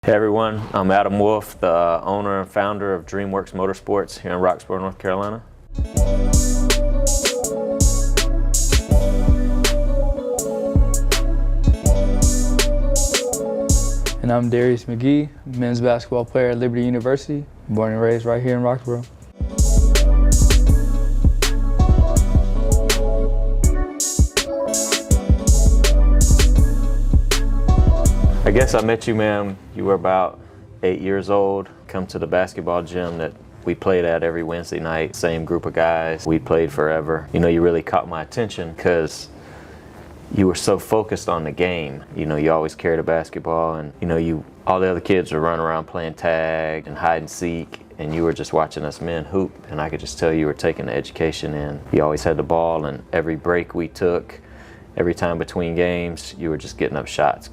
Hey everyone, I'm Adam Wolf, the owner and founder of Dreamworks Motorsports here in Roxboro, North Carolina. And I'm Darius McGhee, men's basketball player at Liberty University, born and raised right here in Roxboro. I guess I met you, man, you were about 8 years old. Come to the basketball gym that we played at every Wednesday night, same group of guys. We played forever. You know, you really caught my attention because you were so focused on the game. You know, you always carried a basketball and, you know, all the other kids were running around playing tag and hide and seek, and you were just watching us men hoop, and I could just tell you were taking the education in. You always had the ball, and every break we took, every time between games, you were just getting up shots.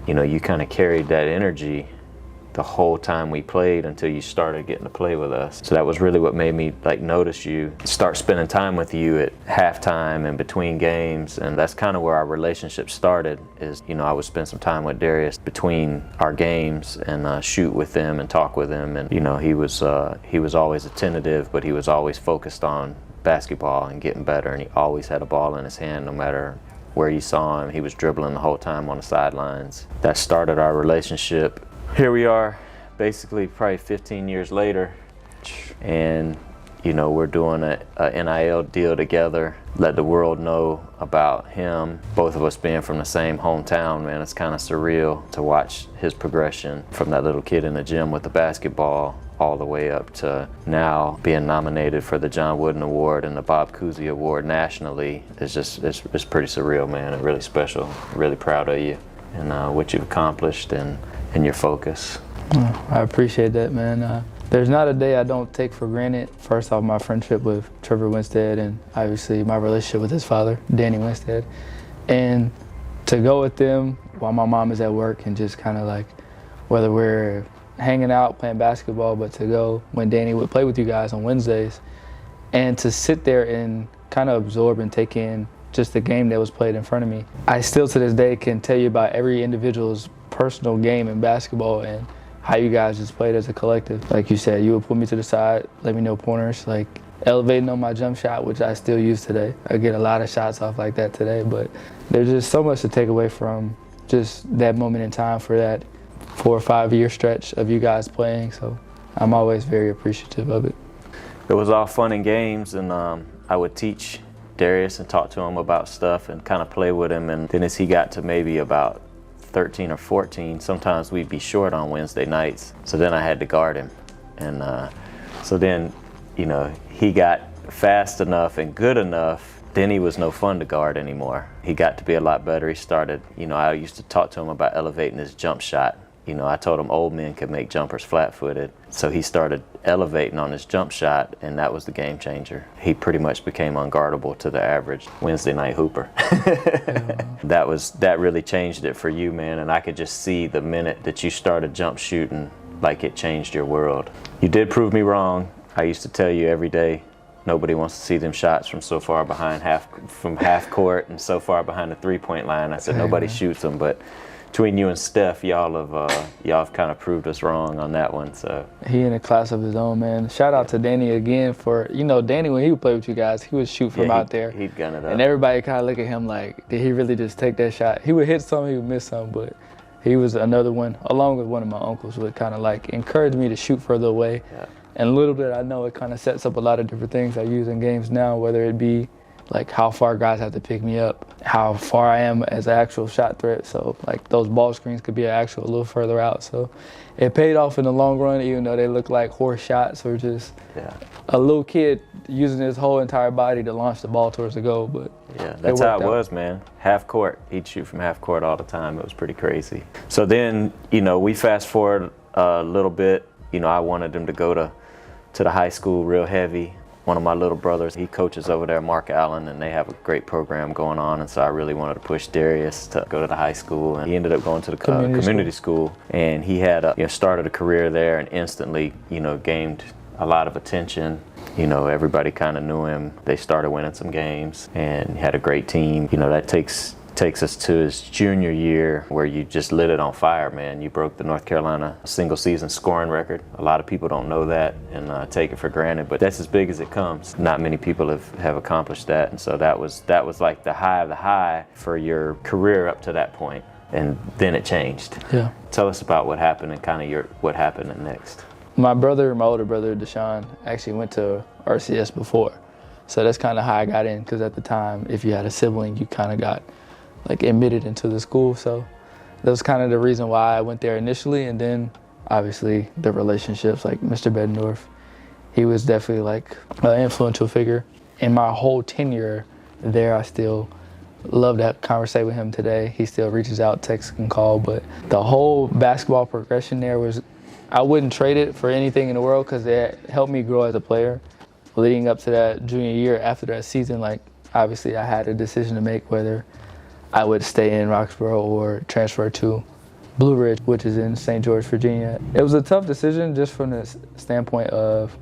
You know, you kind of carried that energy the whole time we played until you started getting to play with us. So that was really what made me notice you, start spending time with you at halftime and between games, and that's kind of where our relationship started. Is, you know, I would spend some time with Darius between our games and shoot with him and talk with him, and you know, he was always attentive, but he was always focused on basketball and getting better, and he always had a ball in his hand no matter where you saw him. He was dribbling the whole time on the sidelines. That started our relationship. Here we are, basically probably 15 years later, and you know, we're doing a NIL deal together, let the world know about him. Both of us being from the same hometown, man, it's kind of surreal to watch his progression from that little kid in the gym with the basketball all the way up to now being nominated for the John Wooden Award and the Bob Cousy Award nationally. It's pretty surreal, man, and really special. Really proud of you and what you've accomplished and your focus. I appreciate that, man. There's not a day I don't take for granted. First off, my friendship with Trevor Winstead, and obviously my relationship with his father, Danny Winstead. And to go with them while my mom is at work, and just kind of like, whether we're hanging out playing basketball, but to go when Danny would play with you guys on Wednesdays, and to sit there and kind of absorb and take in just the game that was played in front of me. I still to this day can tell you about every individual's personal game in basketball and how you guys just played as a collective. Like you said, you would put me to the side, let me know pointers, like elevating on my jump shot, which I still use today. I get a lot of shots off like that today, but there's just so much to take away from just that moment in time for that 4 or 5 year stretch of you guys playing. So I'm always very appreciative of it. It was all fun and games, and I would teach Darius and talk to him about stuff and kind of play with him, and then as he got to maybe about 13 or 14, sometimes we'd be short on Wednesday nights, so then I had to guard him, and so then, you know, he got fast enough and good enough, then he was no fun to guard anymore. He got to be a lot better. He started, you know, I used to talk to him about elevating his jump shot. You know, I told him old men could make jumpers flat-footed, so he started elevating on his jump shot, and that was the game changer. He pretty much became unguardable to the average Wednesday night hooper. That really changed it for you, man, and I could just see the minute that you started jump shooting, like it changed your world. You did prove me wrong. I used to tell you every day, nobody wants to see them shots from so far behind half court and so far behind the three-point line. I said nobody shoots them, but between you and Steph, y'all have kind of proved us wrong on that one. So he in a class of his own, man. Shout out to Danny again for, you know, Danny, when he would play with you guys, he would shoot from out there. He'd gun it up. And everybody kind of look at him like, did he really just take that shot? He would hit some, he would miss some, but he was another one, along with one of my uncles, would kind of like encourage me to shoot further away. Yeah. And a little bit, I know it kind of sets up a lot of different things I use in games now, whether it be like how far guys have to pick me up, how far I am as an actual shot threat. So like those ball screens could be a little further out. So it paid off in the long run, even though they look like horse shots or just a little kid using his whole entire body to launch the ball towards the goal. But yeah, that's how it was, man. Half court, he'd shoot from half court all the time. It was pretty crazy. So then, you know, we fast forward a little bit. You know, I wanted him to go to the high school real heavy. One of my little brothers, he coaches over there, Mark Allen, and they have a great program going on, and so I really wanted to push Darius to go to the high school, and he ended up going to the community school, and he had started a career there and instantly, you know, gained a lot of attention. You know, everybody kind of knew him. They started winning some games and had a great team. You know, that takes takes us to his junior year where you just lit it on fire, man. You broke the North Carolina single season scoring record. A lot of people don't know that and take it for granted, but that's as big as it comes. Not many people have accomplished that, and so that was like the high of the high for your career up to that point. And then it changed. Yeah. Tell us about what happened and kind of what happened next. My older brother, Deshaun, actually went to RCS before. So that's kind of how I got in, because at the time, if you had a sibling, you kind of got like admitted into the school. So that was kind of the reason why I went there initially. And then obviously the relationships, like Mr. Beddendorf, he was definitely like an influential figure. In my whole tenure there, I still love to conversate with him today. He still reaches out, texts and call, but the whole basketball progression there was, I wouldn't trade it for anything in the world, because it helped me grow as a player. Leading up to that junior year, after that season, like obviously I had a decision to make whether I would stay in Roxborough or transfer to Blue Ridge, which is in St. George, Virginia. It was a tough decision just from the standpoint of,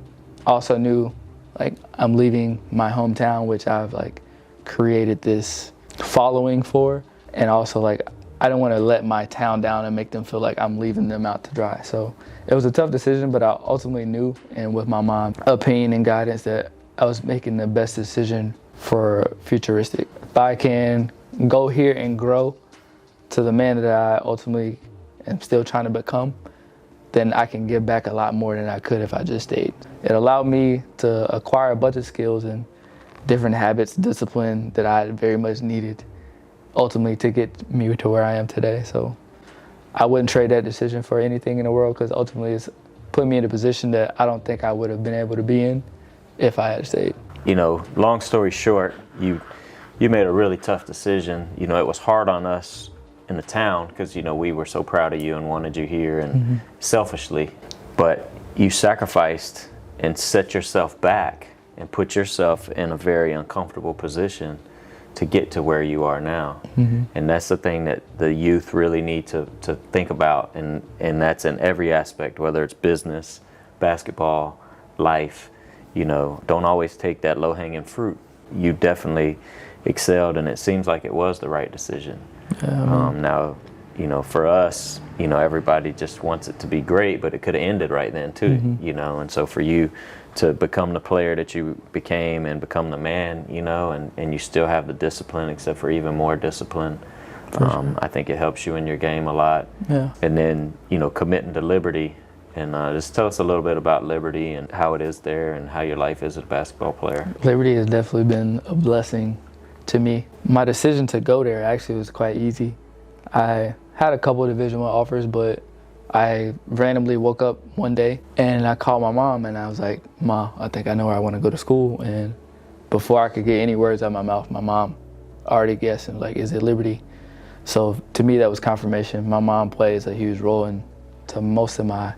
I also knew like I'm leaving my hometown, which I've like created this following for, and also like I don't want to let my town down and make them feel like I'm leaving them out to dry. So it was a tough decision, but I ultimately knew, and with my mom's opinion and guidance, that I was making the best decision for futuristic. If I can go here and grow to the man that I ultimately am still trying to become, then I can give back a lot more than I could if I just stayed. It allowed me to acquire a bunch of skills and different habits, discipline that I very much needed ultimately to get me to where I am today. So I wouldn't trade that decision for anything in the world, because ultimately it's put me in a position that I don't think I would have been able to be in if I had stayed. You know, long story short, you made a really tough decision. You know, it was hard on us in the town because, you know, we were so proud of you and wanted you here, and selfishly, but you sacrificed and set yourself back and put yourself in a very uncomfortable position to get to where you are now. And that's the thing that the youth really need to think about, and that's in every aspect, whether it's business, basketball, life. You know, don't always take that low-hanging fruit. You definitely excelled, and it seems like it was the right decision. Now, you know, for us, you know, everybody just wants it to be great, but it could have ended right then too, you know, and so for you to become the player that you became and become the man, you know, and you still have the discipline, except for even more discipline. Sure. I think it helps you in your game a lot. Yeah. And then, you know, committing to Liberty, and just tell us a little bit about Liberty and how it is there and how your life is as a basketball player. Liberty has definitely been a blessing to me. My decision to go there actually was quite easy. I had a couple of Division I offers, but I randomly woke up one day and I called my mom and I was like, "Ma, I think I know where I want to go to school." And before I could get any words out of my mouth, my mom already guessed and was like, "Is it Liberty?" So to me, that was confirmation. My mom plays a huge role into most of my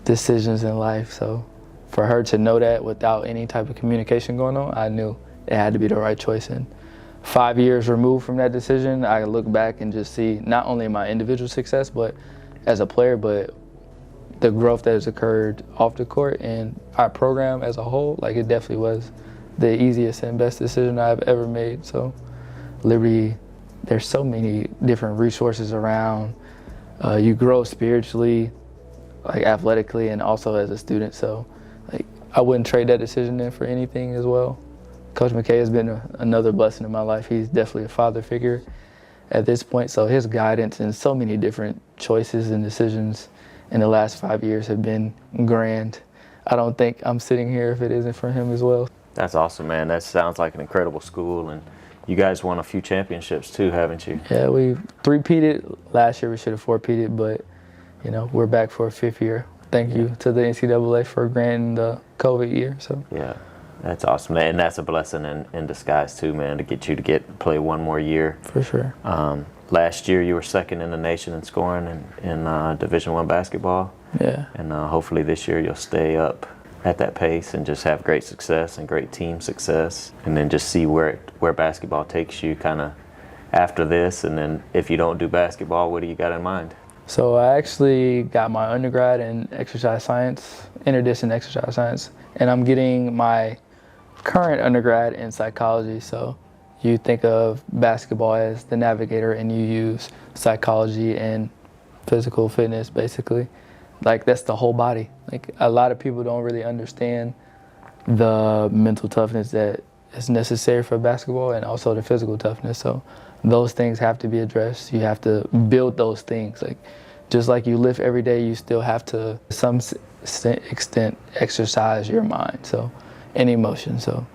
decisions in life. So for her to know that without any type of communication going on, I knew it had to be the right choice. And 5 years removed from that decision, I look back and just see not only my individual success, but as a player, but the growth that has occurred off the court and our program as a whole. Like, it definitely was the easiest and best decision I've ever made. So Liberty, there's so many different resources around. You grow spiritually, like athletically, and also as a student. So like, I wouldn't trade that decision in for anything as well. Coach McGhee has been another blessing in my life. He's definitely a father figure at this point. So his guidance and so many different choices and decisions in the last 5 years have been grand. I don't think I'm sitting here if it isn't for him as well. That's awesome, man. That sounds like an incredible school. And you guys won a few championships too, haven't you? Yeah, we three-peated. Last year we should have four-peated, but you know, we're back for a fifth year. Thank you to the NCAA for granting the COVID year. So yeah, that's awesome. And that's a blessing in disguise too, man, to get you to play one more year. For sure. Last year you were second in the nation in scoring in Division I basketball. Yeah. And hopefully this year you'll stay up at that pace and just have great success and great team success, and then just see where basketball takes you kind of after this. And then if you don't do basketball, what do you got in mind? So I actually got my undergrad in exercise science, interdisciplinary exercise science, and I'm getting my current undergrad in psychology. So you think of basketball as the navigator and you use psychology and physical fitness, basically. Like, that's the whole body. Like, a lot of people don't really understand the mental toughness that is necessary for basketball and also the physical toughness. So those things have to be addressed. You have to build those things. Like, just like you lift every day, you still have to, to some extent, exercise your mind, so, and emotion. So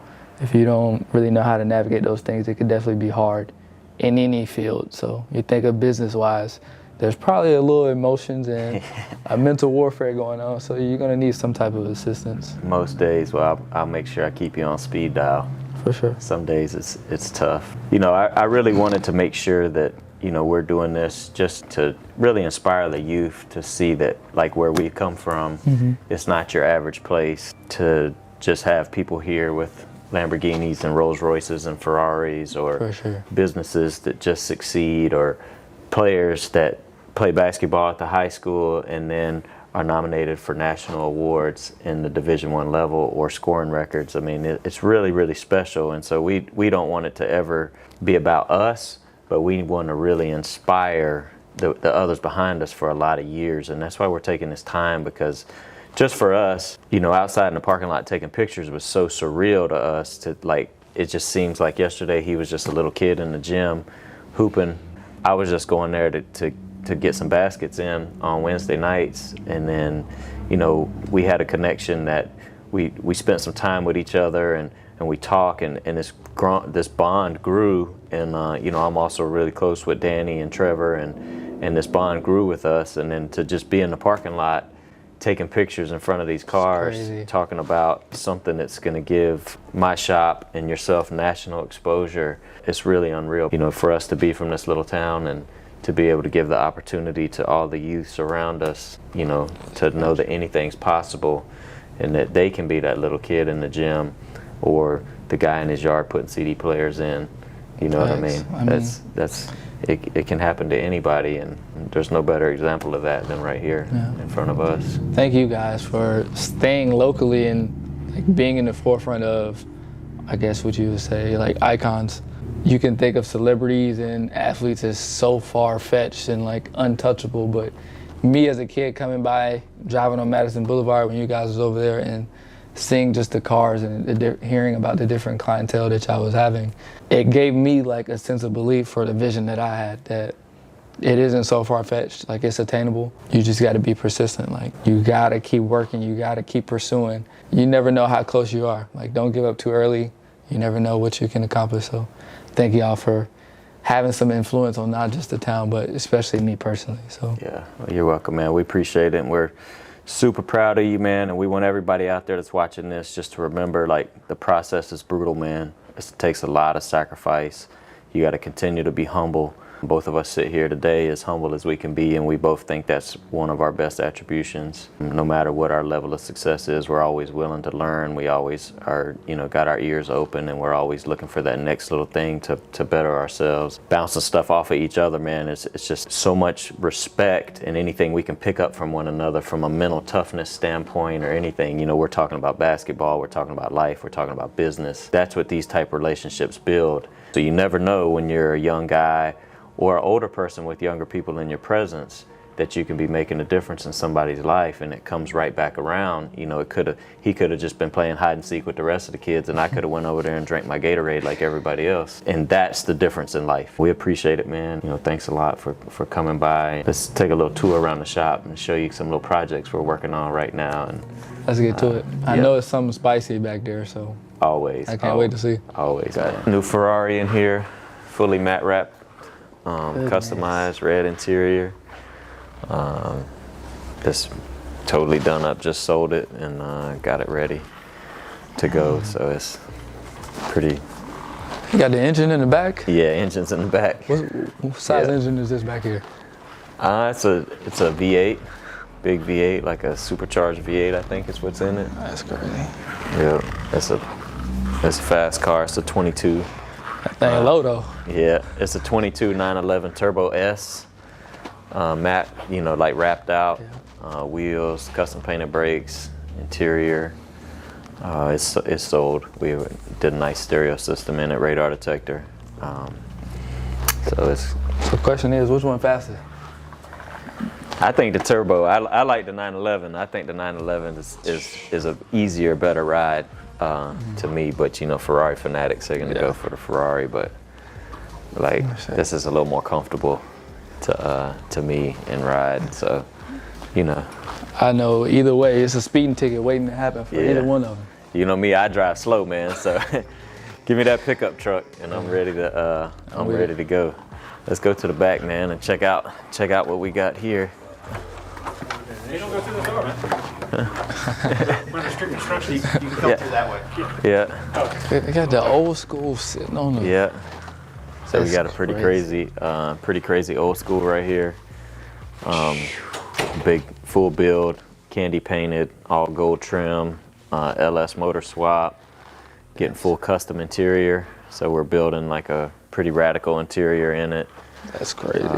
if you don't really know how to navigate those things, it could definitely be hard in any field. So you think of business-wise, there's probably a little emotions and a mental warfare going on, so you're gonna need some type of assistance. Most days, well, I'll make sure I keep you on speed dial. For sure. Some days it's tough. You know, I really wanted to make sure that, you know, we're doing this just to really inspire the youth to see that, like, where we come from, it's not your average place. To just have people here with Lamborghinis and Rolls Royces and Ferraris, or For sure. businesses that just succeed, or players that play basketball at the high school and then are nominated for national awards in the Division I level, or scoring records. I mean, it's really, really special. And so we don't want it to ever be about us, but we want to really inspire the others behind us for a lot of years. And that's why we're taking this time, because just for us, you know, outside in the parking lot taking pictures was so surreal to us. To, like, it just seems like yesterday he was just a little kid in the gym hooping. I was just going there to get some baskets in on Wednesday nights, and then, you know, we had a connection that we spent some time with each other, and we talk, and this bond grew, and you know, I'm also really close with Danny and Trevor, and this bond grew with us. And then to just be in the parking lot taking pictures in front of these cars, talking about something that's going to give my shop and yourself national exposure, it's really unreal. You know, for us to be from this little town and to be able to give the opportunity to all the youths around us, you know, to know that anything's possible, and that they can be that little kid in the gym, or the guy in his yard putting CD players in. You know what I mean? It can happen to anybody, and there's no better example of that than right here in front of us. Thank you guys for staying locally and, like, being in the forefront of, I guess what you would say, like, icons. You can think of celebrities and athletes as so far-fetched and, like, untouchable, but me as a kid coming by, driving on Madison Boulevard when you guys was over there, and seeing just the cars and hearing about the different clientele that y'all was having, it gave me, like, a sense of belief for the vision that I had, that it isn't so far-fetched, like, it's attainable. You just got to be persistent. Like, you got to keep working, you got to keep pursuing. You never know how close you are. Like, don't give up too early. You never know what you can accomplish. So thank y'all for having some influence on not just the town, but especially me personally. So yeah, well, you're welcome, man. We appreciate it, and we're super proud of you, man. And we want everybody out there that's watching this just to remember, like, the process is brutal, man. It takes a lot of sacrifice. You got to continue to be humble. Both of us sit here today as humble as we can be, and we both think that's one of our best attributions. No matter what our level of success is, we're always willing to learn. We always are, you know, got our ears open, and we're always looking for that next little thing to better ourselves. Bouncing stuff off of each other, man, it's just so much respect, and anything we can pick up from one another from a mental toughness standpoint or anything. You know, we're talking about basketball, we're talking about life, we're talking about business. That's what these type of relationships build. So you never know when you're a young guy or an older person with younger people in your presence that you can be making a difference in somebody's life, and it comes right back around. You know, he could have just been playing hide and seek with the rest of the kids, and I could have went over there and drank my Gatorade like everybody else. And that's the difference in life. We appreciate it, man. You know, thanks a lot for coming by. Let's take a little tour around the shop and show you some little projects we're working on right now. And let's get to it. I know it's something spicy back there, so always. I can't wait to see. Always. Got a new Ferrari in here, fully matte wrapped. Customized red interior. Just totally done up, just sold it and got it ready to go. So it's pretty. You got the engine in the back? Yeah, engine's in the back. What size engine is this back here? It's a V8, big V8, like a supercharged V8, I think is what's in it. That's crazy. Yeah, it's a fast car. It's a 22. That thing low though. Yeah, it's a 22 911 Turbo S, matte, you know, like wrapped out, wheels, custom painted brakes, interior. It's sold. We did a nice stereo system in it, radar detector. So it's. The question is, which one faster? I think the turbo. I like the 911. I think the 911 is a easier, better ride to me. But you know, Ferrari fanatics are gonna go for the Ferrari. But like this is a little more comfortable to me and ride. So you know. I know either way, it's a speeding ticket waiting to happen for either one of them. You know me, I drive slow, man. So give me that pickup truck, and I'm ready to ready to go. Let's go to the back, man, and check out what we got here. You don't go through the door, man. When there's strict instructions, you can come through that way. Yeah. They got the old school sitting on them. Yeah. So That's we got a pretty crazy old school right here. Big full build, candy painted, all gold trim, LS motor swap, getting full custom interior. So we're building like a pretty radical interior in it. That's crazy.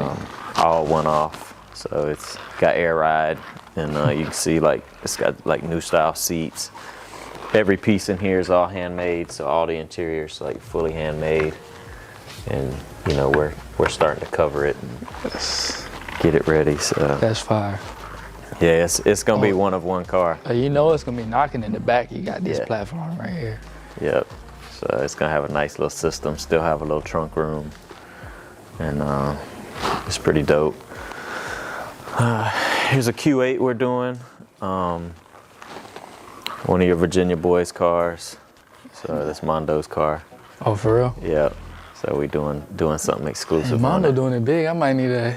All one off. So it's got air ride, and you can see like it's got like new style seats. Every piece in here is all handmade, so all the interiors like fully handmade. And you know we're starting to cover it and get it ready. So that's fire. Yeah, it's gonna be one of one car. You know it's gonna be knocking in the back. You got this platform right here. Yep. So it's gonna have a nice little system. Still have a little trunk room, and it's pretty dope. Here's a Q8 we're doing. One of your Virginia boys' cars. So that's Mondo's car. Oh, for real? Yep. So we doing something exclusive. Hey, Mondo doing it big. I might need to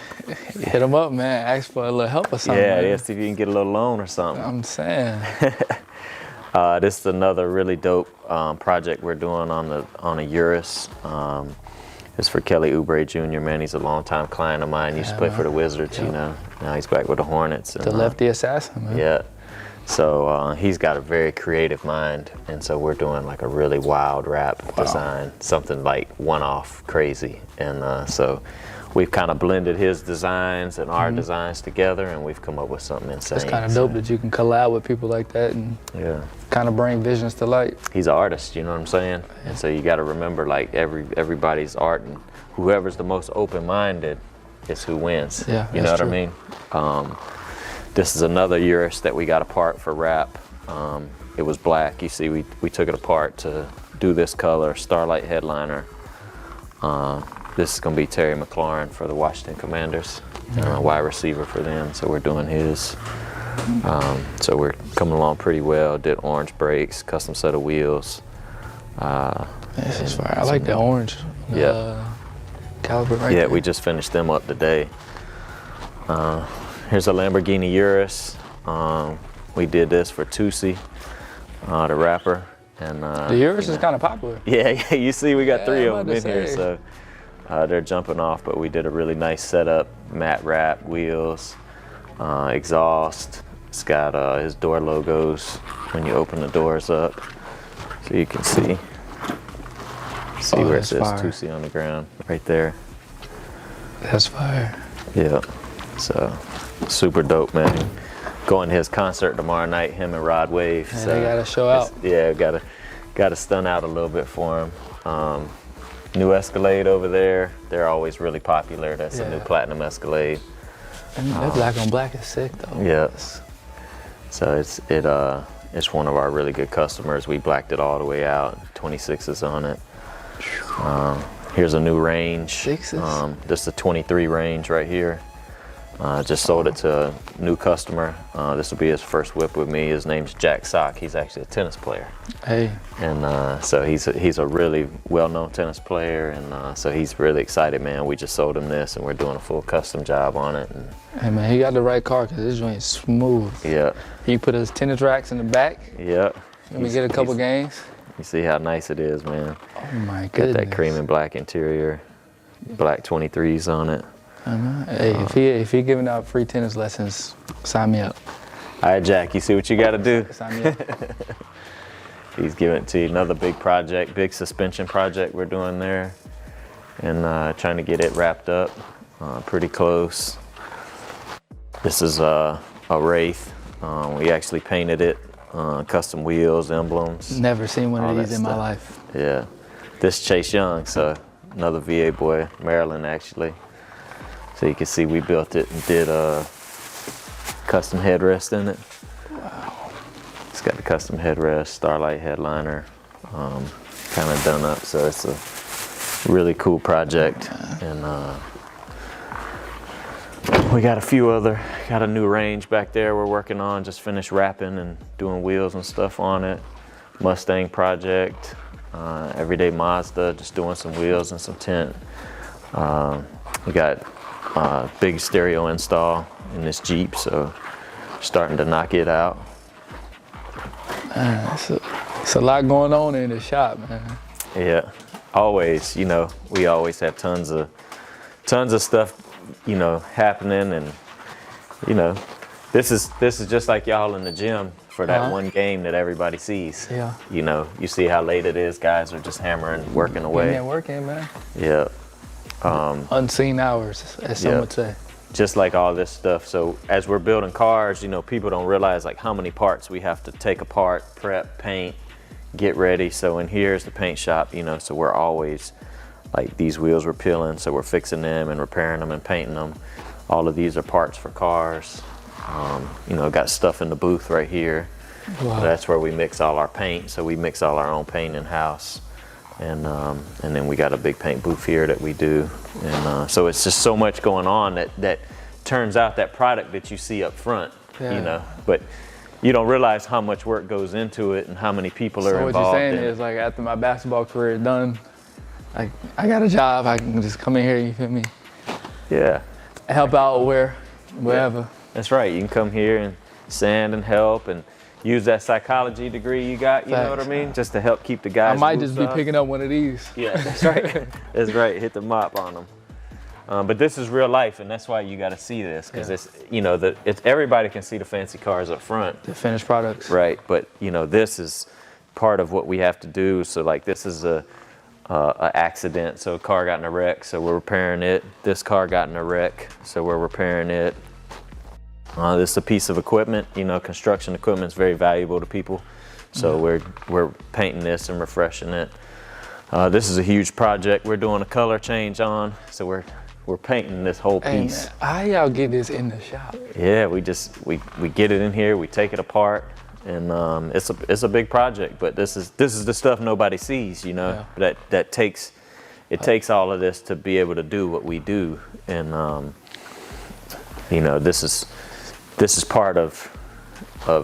hit him up, man. Ask for a little help or something. Yeah, see if you can get a little loan or something. I'm saying. This is another really dope project we're doing on a Urus. It's for Kelly Oubre Jr., man. He's a longtime client of mine. He used to play for the Wizards, you know. Now he's back with the Hornets. And, the lefty assassin, man. Yeah. So he's got a very creative mind, and so we're doing like a really wild rap design, something like one-off crazy. And so we've kind of blended his designs and our designs together, and we've come up with something insane. It's kind of dope that you can collab with people like that and kind of bring visions to light. He's an artist, you know what I'm saying? And so you got to remember, like everybody's art, and whoever's the most open-minded is who wins. Yeah, you know what I mean? This is another Urus that we got apart for wrap. It was black. You see, we took it apart to do this color, Starlight headliner. This is going to be Terry McLaurin for the Washington Commanders, wide receiver for them. So we're doing his. So we're coming along pretty well. Did orange brakes, custom set of wheels. This is fire. I like the orange. Caliber right there. Yeah, we just finished them up today. Here's a Lamborghini Urus. We did this for Tusi, the rapper. And the Urus is kind of popular. Yeah, you see we got three of them in here, so they're jumping off, but we did a really nice setup, matte wrap, wheels, exhaust. It's got his door logos when you open the doors up, so you can see where it says Tusi on the ground, right there. That's fire. Yeah, so super dope, man. Going to his concert tomorrow night, him and Rod Wave. And so they gotta show out. Yeah, gotta stun out a little bit for him. New Escalade over there, they're always really popular. That's a new platinum Escalade. And that black on black is sick though. Yes. So it's one of our really good customers. We blacked it all the way out. 26s on it. Here's a new range. Sixes. This is a 23 range right here. Just sold it to a new customer. This will be his first whip with me. His name's Jack Sock. He's actually a tennis player. Hey. And so he's a really well-known tennis player, and so he's really excited, man. We just sold him this, and we're doing a full custom job on it. And hey, man, he got the right car because this joint is smooth. Yeah. He put his tennis racks in the back. Yeah. Let me get a couple games. You see how nice it is, man. Oh my goodness. Got that cream and black interior, black 23s on it. Hey, if he giving out free tennis lessons, sign me up. All right, Jack, you see what you got to do? Sign me up. He's giving it to you. Another big project, big suspension project we're doing there, and trying to get it wrapped up. Pretty close. This is a Wraith. We actually painted it custom wheels, emblems. Never seen one all of that these in my stuff. life. Yeah, this Chase Young, so another VA boy, Maryland actually. So you can see we built it and did a custom headrest in it. Wow. It's got the custom headrest, Starlight headliner, kind of done up. So it's a really cool project. And we got got a new range back there we're working on, just finished wrapping and doing wheels and stuff on it. Mustang project, Everyday Mazda, just doing some wheels and some tint. We got big stereo install in this Jeep, so starting to knock it out. It's a lot going on in the shop, man. Yeah, always, we always have tons of stuff, happening, and this is just like y'all in the gym for that one game that everybody sees. Yeah. You see how late it is, guys are just hammering, working away. Getting working, man. Yeah. Unseen hours, as some would say. Just like all this stuff. So as we're building cars, people don't realize like how many parts we have to take apart, prep, paint, get ready. So in here's the paint shop, so we're always like, these wheels we're peeling, so we're fixing them and repairing them and painting them. All of these are parts for cars. Got stuff in the booth right here. Wow. That's where we mix all our paint. So we mix all our own paint in house. And then we got a big paint booth here that we do. And so it's just so much going on that turns out that product that you see up front, but you don't realize how much work goes into it and how many people are involved. So what you're saying is, like, after my basketball career is done, like, I got a job, I can just come in here, you feel me? Yeah. Help out wherever. Yeah. That's right. You can come here and sand and help and use that psychology degree you got, you know what I mean? Just to help keep the guys. I might just be picking up one of these. Yeah, that's right. That's right. Hit the mop on them. But this is real life, and that's why you got to see this, because it's everybody can see the fancy cars up front. The finished products. Right, but this is part of what we have to do. So like, this is a accident. So a car got in a wreck, so we're repairing it. This car got in a wreck, so we're repairing it. This is a piece of equipment. Construction equipment is very valuable to people. So we're painting this and refreshing it. This is a huge project. We're doing a color change on. So we're painting this whole piece. Man, how y'all get this in the shop? Yeah, we get it in here. We take it apart, and it's a big project. But this is the stuff nobody sees. That takes all of this to be able to do what we do. And this is part of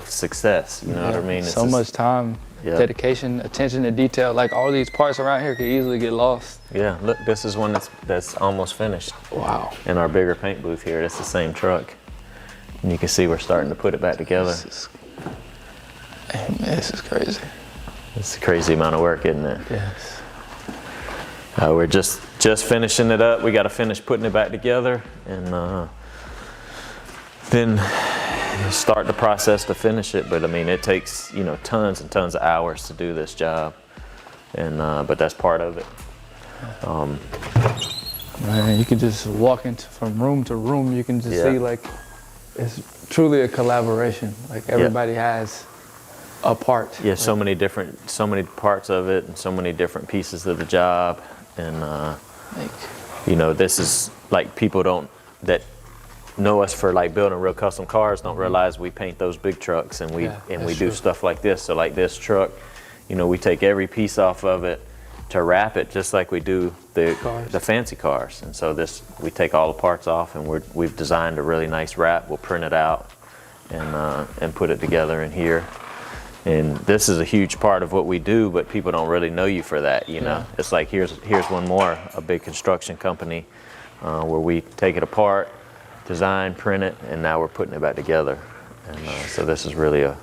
success, what I mean? So much time, dedication, attention to detail. Like, all these parts around here could easily get lost. Yeah, look, this is one that's almost finished. Wow. In our bigger paint booth here, it's the same truck. And you can see we're starting to put it back together. This is crazy. It's a crazy amount of work, isn't it? Yes. We're just finishing it up. We got to finish putting it back together, and then start the process to finish it. But I mean, it takes tons and tons of hours to do this job, and but that's part of it. Man, you can just walk from room to room. You can just see, like, it's truly a collaboration. Like, everybody has a part. Yeah, so many parts of it, and so many different pieces of the job, and this is like, people that know us for like building real custom cars don't realize we paint those big trucks, and we do stuff like this. So like this truck, we take every piece off of it to wrap it, just like we do the fancy cars. And so we take all the parts off, and we've designed a really nice wrap. We'll print it out and put it together in here. And this is a huge part of what we do, but people don't really know you for that. It's like, here's one more, a big construction company where we take it apart, design, print it, and now we're putting it back together. And so this is really a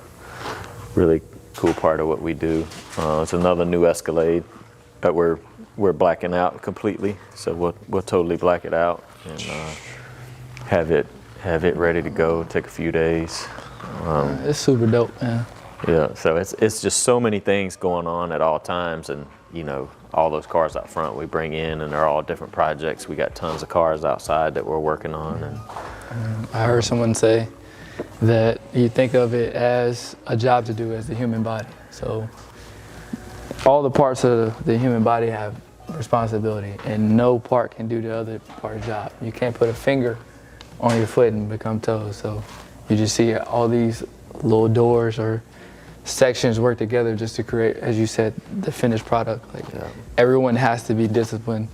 really cool part of what we do. It's another new Escalade that we're blacking out completely. So we'll totally black it out and have it ready to go. Take a few days. It's super dope, man. Yeah, so it's just so many things going on at all times, and all those cars out front we bring in, and they're all different projects. We got tons of cars outside that we're working on. And I heard someone say that you think of it as a job to do as the human body. So all the parts of the human body have responsibility, and no part can do the other part's job. You can't put a finger on your foot and become toes. So you just see all these little doors or sections work together just to create, as you said, the finished product. Like everyone has to be disciplined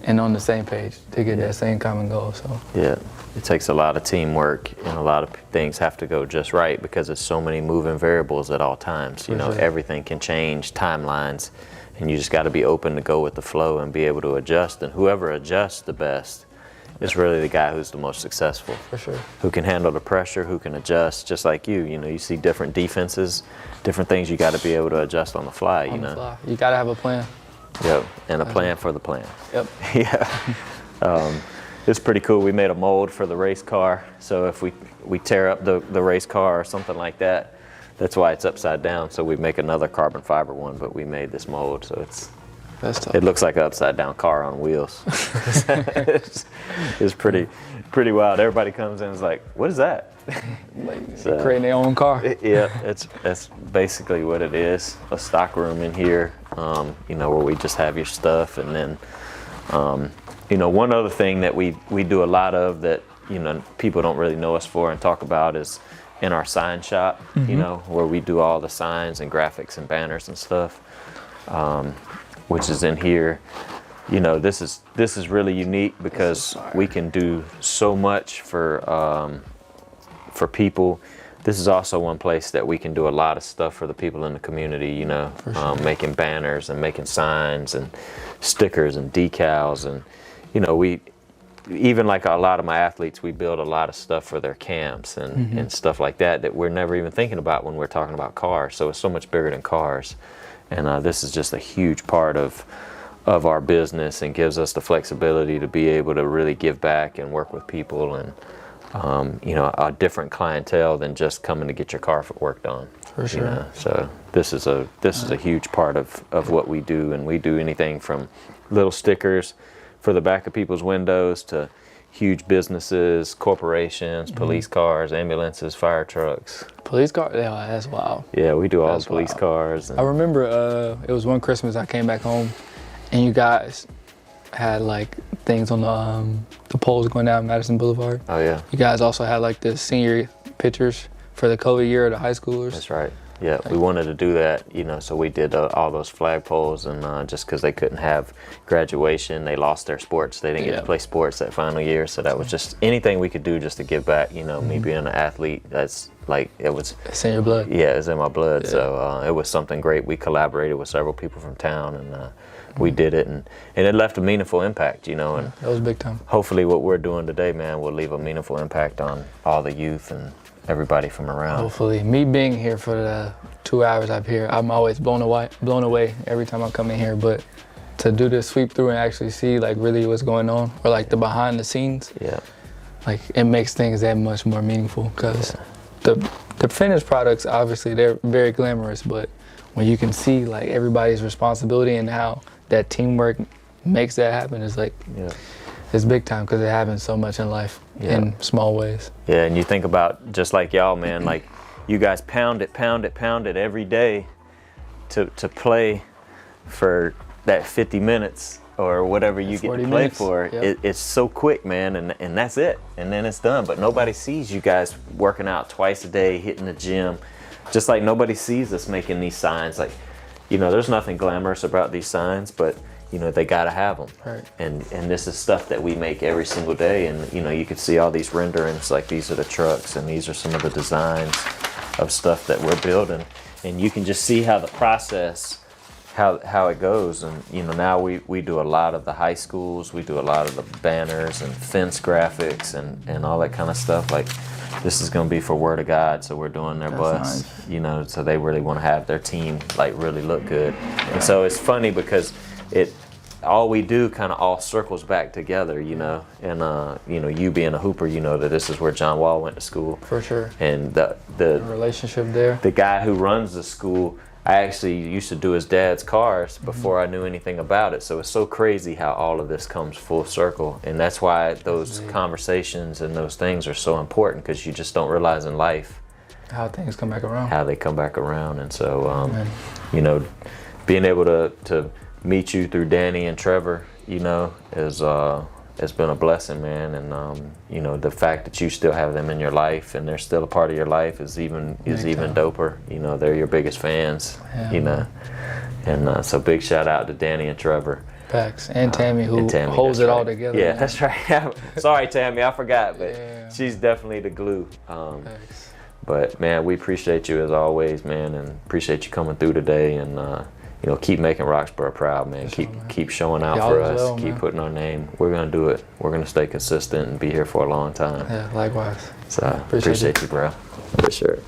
and on the same page to get that same common goal. So yeah, it takes a lot of teamwork, and a lot of things have to go just right because there's so many moving variables at all times. You know, everything can change, timelines, and you just got to be open to go with the flow and be able to adjust. And whoever adjusts the best is really the guy who's the most successful. For sure. Who can handle the pressure, who can adjust, just like you. You know, you see different defenses, different things you got to be able to adjust on the fly. You know, you got to have a plan. Yep, and a plan for the plan. Yep. Yeah. It's pretty cool. We made a mold for the race car, so if we tear up the race car or something like that, that's why it's upside down. So we make another carbon fiber one, but we made this mold, so that's tough. It looks like an upside down car on wheels. It's pretty wild. Everybody comes in and is like, "What is that?" So, creating their own car. Yeah, that's basically what it is. A stock room in here, you know, where we just have your stuff, and then, you know, one other thing that we do a lot of that, you know, people don't really know us for and talk about is in our sign shop, you know, where we do all the signs and graphics and banners and stuff, which is in here. You know, this is really unique because we can do so much for people. This is also one place that we can do a lot of stuff for the people in the community, you know, making banners and making signs and stickers and decals. And, you know, even like a lot of my athletes, we build a lot of stuff for their camps and stuff like that we're never even thinking about when we're talking about cars. So it's so much bigger than cars. And this is just a huge part of our business and gives us the flexibility to be able to really give back and work with people and, you know, a different clientele than just coming to get your car worked on. For sure. You know? So this is a huge part of what we do, and we do anything from little stickers for the back of people's windows to huge businesses, corporations, police cars, ambulances, fire trucks. Police car? Yeah, that's wild. Yeah, we do all the police cars. I remember it was one Christmas I came back home, and you guys had like things on the poles going down Madison Boulevard. Oh yeah. You guys also had like the senior pictures for the COVID year of the high schoolers. That's right. Yeah, we wanted to do that, you know, so we did all those flag poles, and just because they couldn't have graduation, they lost their sports. They didn't get to play sports that final year, so that was just anything we could do just to give back. You know, me being an athlete, that's like, it was. It's in your blood. Yeah, it's in my blood. Yeah. So it was something great. We collaborated with several people from town, and we did it, and it left a meaningful impact, you know. And that was big time. Hopefully what we're doing today, man, will leave a meaningful impact on all the youth and everybody from around. Hopefully. Me being here for the 2 hours I'm here, I'm always blown away every time I come in here. But to do this sweep through and actually see like really what's going on, or like the behind the scenes, like it makes things that much more meaningful. Because the finished products, obviously they're very glamorous, but when you can see like everybody's responsibility and how that teamwork makes that happen, it's like it's big time, because it happens so much in life in small ways. Yeah, and you think about just like y'all, man, like you guys pound it every day to play for that 50 minutes or whatever you get to play for. It's so quick, man, and that's it, and then it's done. But nobody sees you guys working out twice a day, hitting the gym, just like nobody sees us making these signs. Like, you know, there's nothing glamorous about these signs, but you know, they gotta have them. Right. And this is stuff that we make every single day, and you know, you can see all these renderings, like these are the trucks and these are some of the designs of stuff that we're building, and you can just see how the process, how it goes. And you know, now we do a lot of the high schools, we do a lot of the banners and fence graphics and all that kind of stuff. Like, this is going to be for Word of God, so we're doing their bus, you know, so they really want to have their team like really look good. And so it's funny because all we do kind of all circles back together, you know. And you know, you being a hooper, you know that this is where John Wall went to school. For sure. And the relationship there. The guy who runs the school, I actually used to do his dad's cars before I knew anything about it. So it's so crazy how all of this comes full circle. And that's why those conversations and those things are so important, because you just don't realize in life how things come back around. How they come back around. And so, you know, being able to meet you through Danny and Trevor, you know, is it's been a blessing, man. And you know, the fact that you still have them in your life and they're still a part of your life is even doper. You know, they're your biggest fans. Yeah, you know, and so big shout out to Danny and Trevor. Facts. And Tammy, who holds it all together. Yeah, man. That's right. Sorry, Tammy, I forgot, but she's definitely the glue. But man, we appreciate you as always, man, and appreciate you coming through today. And you know, keep making Roxborough proud, man. Keep showing out for us. Keep putting our name. We're gonna do it. We're gonna stay consistent and be here for a long time. Yeah, likewise. So appreciate you, bro. For sure.